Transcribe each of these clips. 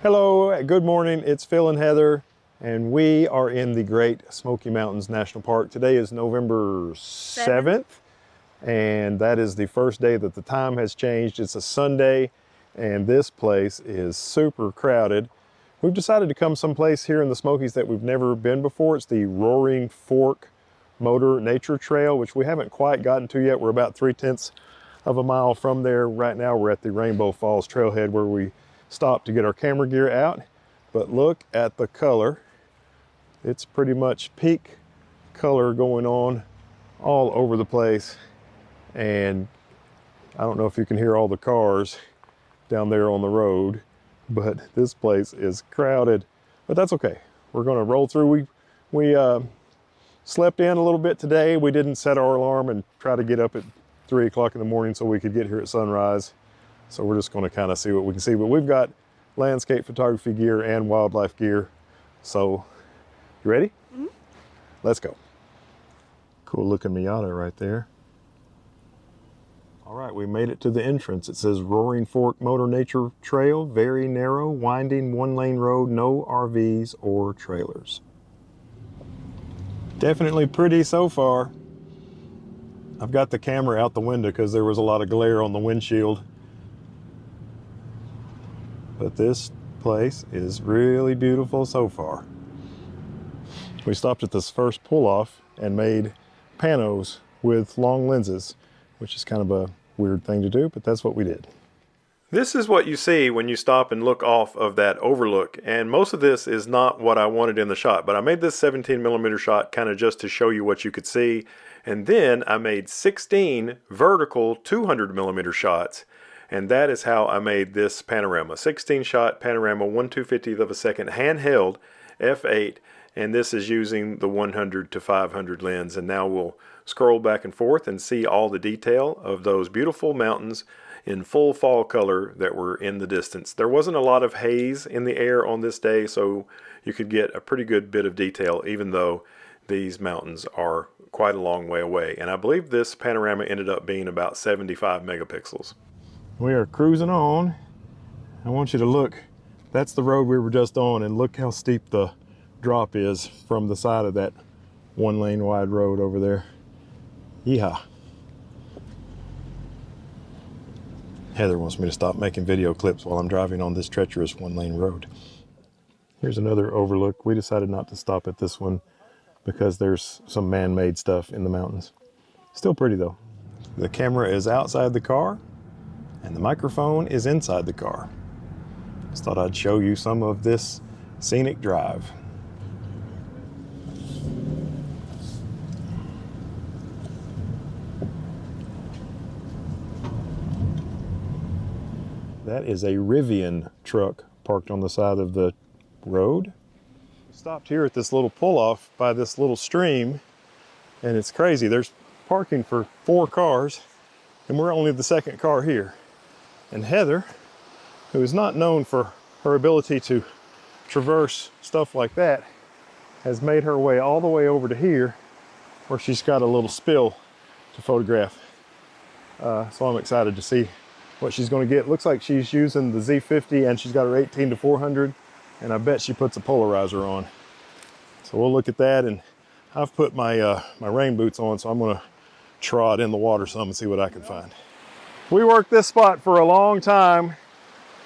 Hello, good morning. It's Phil and Heather, and we are in the Great Smoky Mountains National Park. Today is November 7th, and that is the first day that the time has changed. It's a Sunday, and this place is super crowded. We've decided to come someplace here in the Smokies that we've never been before. It's the Roaring Fork Motor Nature Trail, which we haven't quite gotten to yet. We're about 3/10 of a mile from there. Right now we're at the Rainbow Falls Trailhead where we stopped to get our camera gear out. But look at the color. It's pretty much peak color going on all over the place. And I don't know if you can hear all the cars down there on the road, but this place is crowded. But that's okay. We're gonna roll through. We slept in a little bit today. We didn't set our alarm and try to get up at 3 o'clock in the morning so we could get here at sunrise. So we're just gonna kind of see what we can see. But we've got landscape photography gear and wildlife gear. So, you ready? Mm-hmm. Let's go. Cool looking Miata right there. All right, we made it to the entrance. It says Roaring Fork Motor Nature Trail, very narrow, winding, one-lane road, no RVs or trailers. Definitely pretty so far. I've got the camera out the window because there was a lot of glare on the windshield. But this place is really beautiful so far. We stopped at this first pull-off and made panos with long lenses, which is kind of a weird thing to do, but that's what we did. This is what you see when you stop and look off of that overlook, and most of this is not what I wanted in the shot, but I made this 17mm shot kind of just to show you what you could see, and then I made 16 vertical 200mm shots, and that is how I made this panorama. 16 shot panorama, 1/250th of a second, handheld f8, and this is using the 100 to 500 lens. And now we'll scroll back and forth and see all the detail of those beautiful mountains in full fall color that were in the distance. There wasn't a lot of haze in the air on this day, so you could get a pretty good bit of detail even though these mountains are quite a long way away. And I believe this panorama ended up being about 75 megapixels. We are cruising on. I want you to look. That's the road we were just on, and look how steep the drop is from the side of that one lane wide road over there. Yeehaw. Heather wants me to stop making video clips while I'm driving on this treacherous one lane road. Here's another overlook. We decided not to stop at this one because there's some man-made stuff in the mountains. Still pretty though. The camera is outside the car and the microphone is inside the car. Just thought I'd show you some of this Scenic Drive. That is a Rivian truck parked on the side of the road. We stopped here at this little pull-off by this little stream, and it's crazy. There's parking for 4 cars, and we're only the second car here. And Heather, who is not known for her ability to traverse stuff like that, has made her way all the way over to here, where she's got a little spill to photograph. So I'm excited to see what she's going to get. Looks like she's using the Z50 and she's got her 18 to 400, and I bet she puts a polarizer on. So we'll look at that, and I've put my my rain boots on, so I'm going to trot in the water some and see what I can find. We worked this spot for a long time.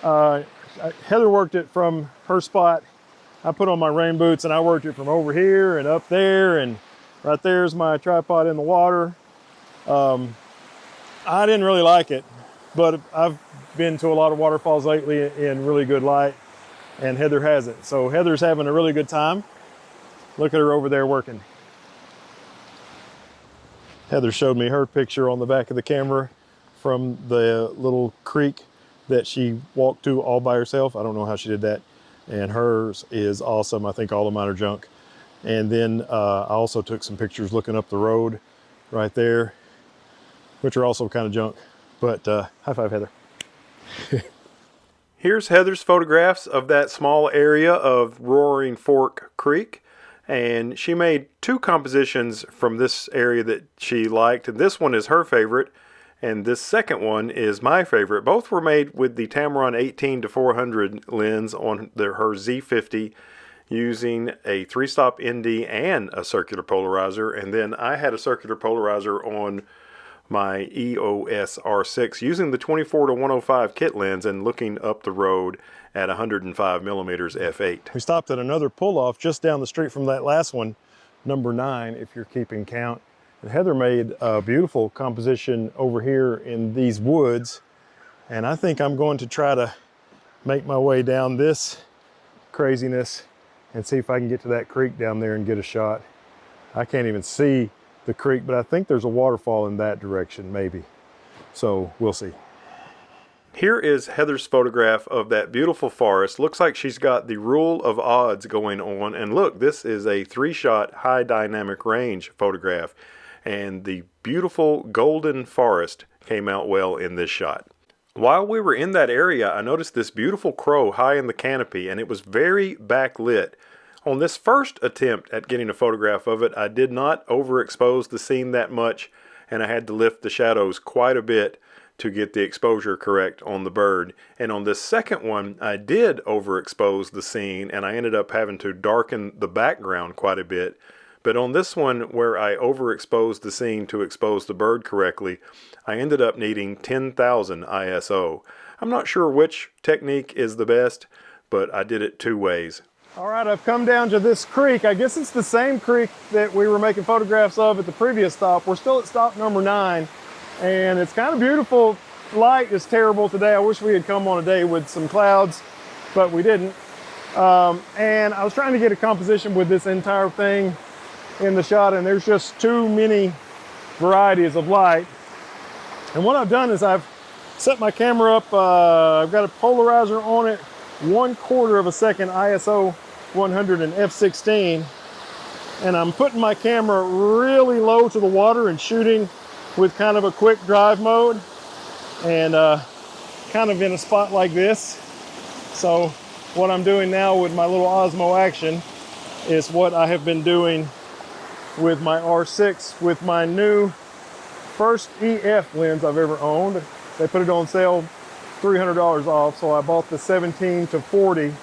Heather worked it from her spot. I put on my rain boots and I worked it from over here and up there, and right there's my tripod in the water. I didn't really like it, but I've been to a lot of waterfalls lately in really good light, and Heather hasn't. So Heather's having a really good time. Look at her over there working. Heather showed me her picture on the back of the camera from the little creek that she walked to all by herself. I don't know how she did that. And hers is awesome. I think all of mine are junk. And then I also took some pictures looking up the road right there, which are also kind of junk. But high five, Heather. Here's Heather's photographs of that small area of Roaring Fork Creek. And she made 2 compositions from this area that she liked. And this one is her favorite. And this second one is my favorite. Both were made with the Tamron 18-400 lens on her Z50 using a 3-stop ND and a circular polarizer. And then I had a circular polarizer on my EOS R6 using the 24-105 kit lens and looking up the road at 105 millimeters f8. We stopped at another pull-off just down the street from that last one, number 9, if you're keeping count. And Heather made a beautiful composition over here in these woods, and I think I'm going to try to make my way down this craziness and see if I can get to that creek down there and get a shot. I can't even see the creek, but I think there's a waterfall in that direction, maybe. So we'll see. Here is Heather's photograph of that beautiful forest. Looks like she's got the rule of odds going on. And look, this is a 3-shot high dynamic range photograph. And the beautiful golden forest came out well in this shot. While we were in that area, I noticed this beautiful crow high in the canopy, and it was very backlit. On this first attempt at getting a photograph of it, I did not overexpose the scene that much, and I had to lift the shadows quite a bit to get the exposure correct on the bird. And on this second one, I did overexpose the scene, and I ended up having to darken the background quite a bit. But on this one, where I overexposed the scene to expose the bird correctly, I ended up needing 10,000 ISO. I'm not sure which technique is the best, but I did it 2 ways. All right, I've come down to this creek. I guess it's the same creek that we were making photographs of at the previous stop. We're still at stop number 9, and it's kind of beautiful. Light is terrible today. I wish we had come on a day with some clouds, but we didn't. And I was trying to get a composition with this entire thing in the shot, and there's just too many varieties of light. And what I've done is I've set my camera up. I've got a polarizer on it, 1/4 of a second ISO 100 and f/16, and I'm putting my camera really low to the water and shooting with kind of a quick drive mode, and kind of in a spot like this. So what I'm doing now with my little Osmo action is what I have been doing with my R6 with my new first EF lens I've ever owned. They put it on sale, $300 off, so I bought the 17-40.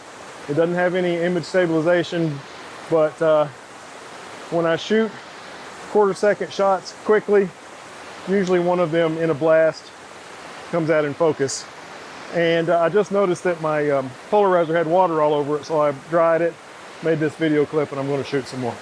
It doesn't have any image stabilization, but when I shoot 1/4 second shots quickly, usually one of them in a blast comes out in focus. And I just noticed that my polarizer had water all over it, so I dried it, made this video clip, and I'm going to shoot some more.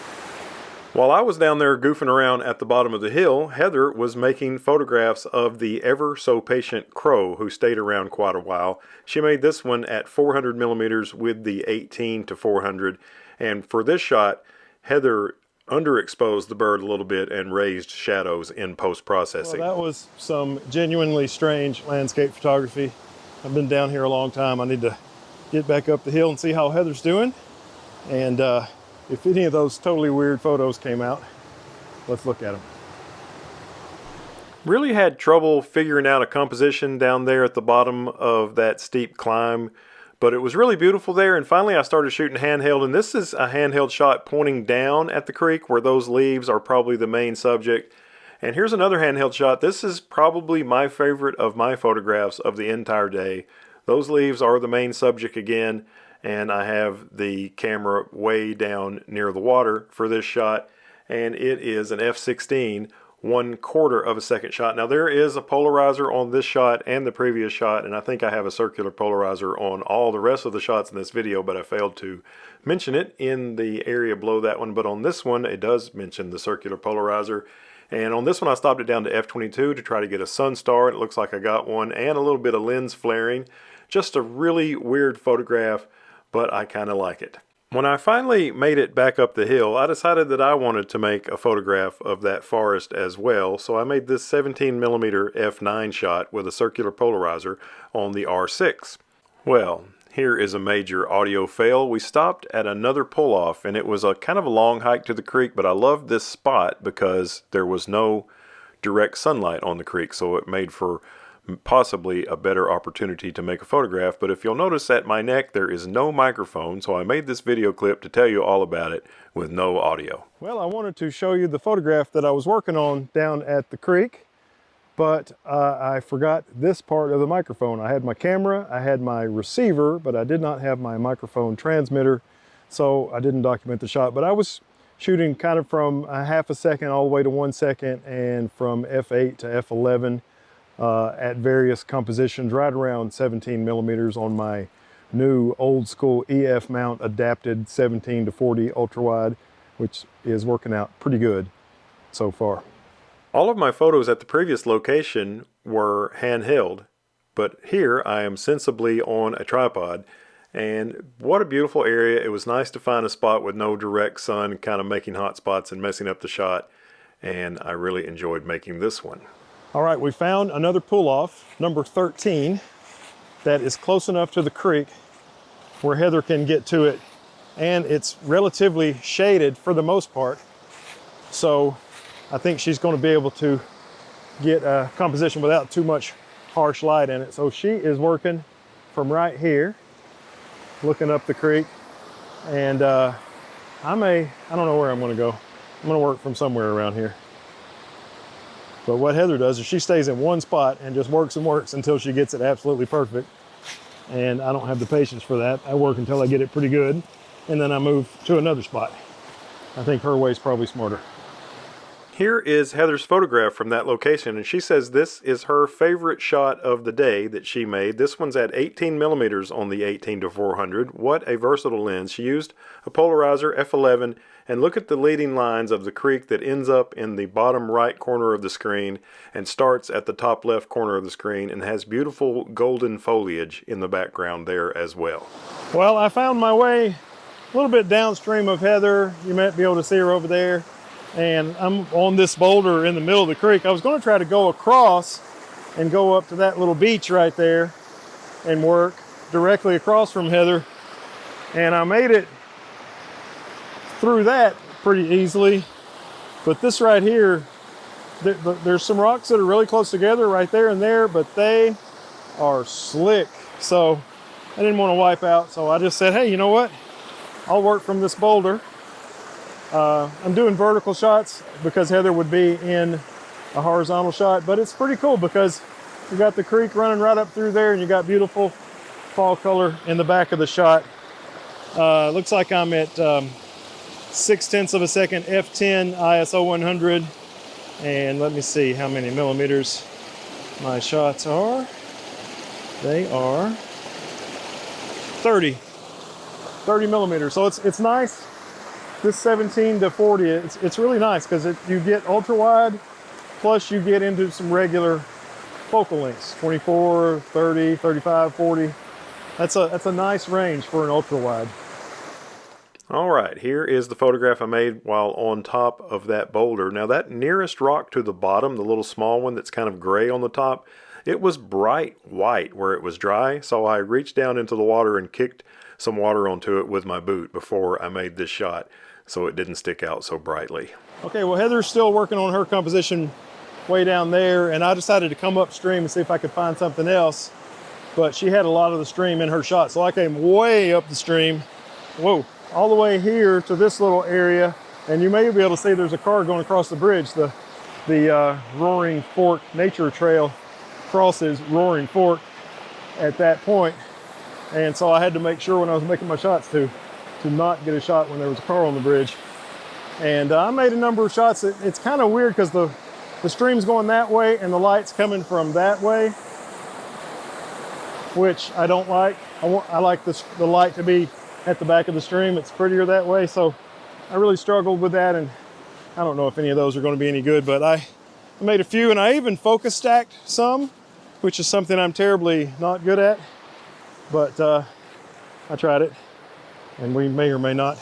While I was down there goofing around at the bottom of the hill, Heather was making photographs of the ever so patient crow who stayed around quite a while. She made this one at 400 millimeters with the 18-400, and for this shot, Heather underexposed the bird a little bit and raised shadows in post-processing. Well, that was some genuinely strange landscape photography. I've been down here a long time. I need to get back up the hill and see how Heather's doing, and if any of those totally weird photos came out, let's look at them. Really had trouble figuring out a composition down there at the bottom of that steep climb, but it was really beautiful there, and finally I started shooting handheld, and this is a handheld shot pointing down at the creek where those leaves are probably the main subject. And here's another handheld shot. This is probably my favorite of my photographs of the entire day. Those leaves are the main subject again, and I have the camera way down near the water for this shot, and it is an f/16, 1/4 of a second shot. Now there is a polarizer on this shot and the previous shot, and I think I have a circular polarizer on all the rest of the shots in this video, but I failed to mention it in the area below that one. But on this one, it does mention the circular polarizer. And on this one, I stopped it down to f/22 to try to get a sun star. It looks like I got one, and a little bit of lens flaring. Just a really weird photograph, but I kind of like it. When I finally made it back up the hill, I decided that I wanted to make a photograph of that forest as well, so I made this 17mm f9 shot with a circular polarizer on the R6. Well, here is a major audio fail. We stopped at another pull-off, and it was a kind of a long hike to the creek, but I loved this spot because there was no direct sunlight on the creek, so it made for possibly a better opportunity to make a photograph. But if you'll notice at my neck there is no microphone, so I made this video clip to tell you all about it with no audio. Well, I wanted to show you the photograph that I was working on down at the creek. but I forgot this part of the microphone. I had my camera, I had my receiver, but I did not have my microphone transmitter, so I didn't document the shot. But I was shooting kind of from a half a second all the way to 1 second, and from f8 to f11 at various compositions, right around 17 millimeters on my new old school EF mount adapted 17 to 40 ultra wide, which is working out pretty good so far. All of my photos at the previous location were handheld, but here I am sensibly on a tripod. And what a beautiful area. It was nice to find a spot with no direct sun kind of making hot spots and messing up the shot. And I really enjoyed making this one. All right, we found another pull-off, number 13, that is close enough to the creek where Heather can get to it. And it's relatively shaded for the most part. So I think she's going to be able to get a composition without too much harsh light in it. So she is working from right here, looking up the creek. And I don't know where I'm going to go. I'm going to work from somewhere around here. But what Heather does is she stays in one spot and just works and works until she gets it absolutely perfect. And I don't have the patience for that. I work until I get it pretty good, and then I move to another spot. I think her way is probably smarter. Here is Heather's photograph from that location, and she says this is her favorite shot of the day that she made. This one's at 18 millimeters on the 18 to 400. What a versatile lens. She used a polarizer f11, and look at the leading lines of the creek that ends up in the bottom right corner of the screen and starts at the top left corner of the screen and has beautiful golden foliage in the background there as well. Well, I found my way a little bit downstream of Heather. You might be able to see her over there. And I'm on this boulder in the middle of the creek. I was going to try to go across and go up to that little beach right there and work directly across from Heather. And I made it through that pretty easily. But this right here, there's some rocks that are really close together right there and there, but they are slick. So I didn't want to wipe out. So I just said, hey, you know what? I'll work from this boulder. I'm doing vertical shots because Heather would be in a horizontal shot, but it's pretty cool because you got the creek running right up through there and you got beautiful fall color in the back of the shot. Looks like I'm at 0.6 of a second f10 ISO 100, and let me see how many millimeters my shots are. They are 30 millimeters, so it's nice. This 17 to 40, it's really nice because you get ultra wide, plus you get into some regular focal lengths, 24, 30, 35, 40. That's a nice range for an ultra wide. All right, here is the photograph I made while on top of that boulder. Now that nearest rock to the bottom, the little small one that's kind of gray on the top, it was bright white where it was dry, so I reached down into the water and kicked some water onto it with my boot before I made this shot, so it didn't stick out so brightly. Okay, well Heather's still working on her composition way down there, and I decided to come upstream and see if I could find something else, but she had a lot of the stream in her shot, so I came way up the stream, whoa, all the way here to this little area, and you may be able to see there's a car going across the bridge. The Roaring Fork Nature Trail crosses Roaring Fork at that point, and so I had to make sure when I was making my shots to not get a shot when there was a car on the bridge. And I made a number of shots. It's kind of weird because the stream's going that way and the light's coming from that way, which I don't like. I like the light to be at the back of the stream. It's prettier that way, so I really struggled with that, and I don't know if any of those are going to be any good, but I made a few, and I even focus stacked some, which is something I'm terribly not good at, but I tried it, and we may or may not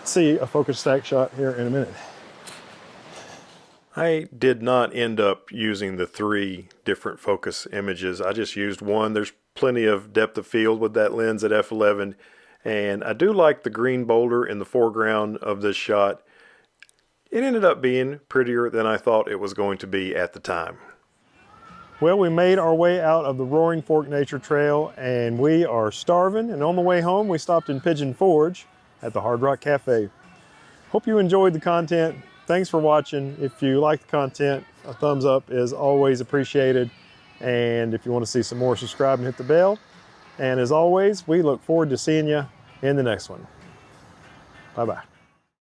see a focus stack shot here in a minute. I did not end up using the 3 different focus images. I just used one. There's plenty of depth of field with that lens at f11, and I do like the green boulder in the foreground of this shot. It ended up being prettier than I thought it was going to be at the time. Well, we made our way out of the Roaring Fork Nature Trail, and we are starving, and on the way home we stopped in Pigeon Forge at the Hard Rock Cafe. Hope you enjoyed the content. Thanks for watching. If you like the content, a thumbs up is always appreciated. And if you want to see some more, subscribe and hit the bell. And as always, we look forward to seeing you in the next one. Bye-bye.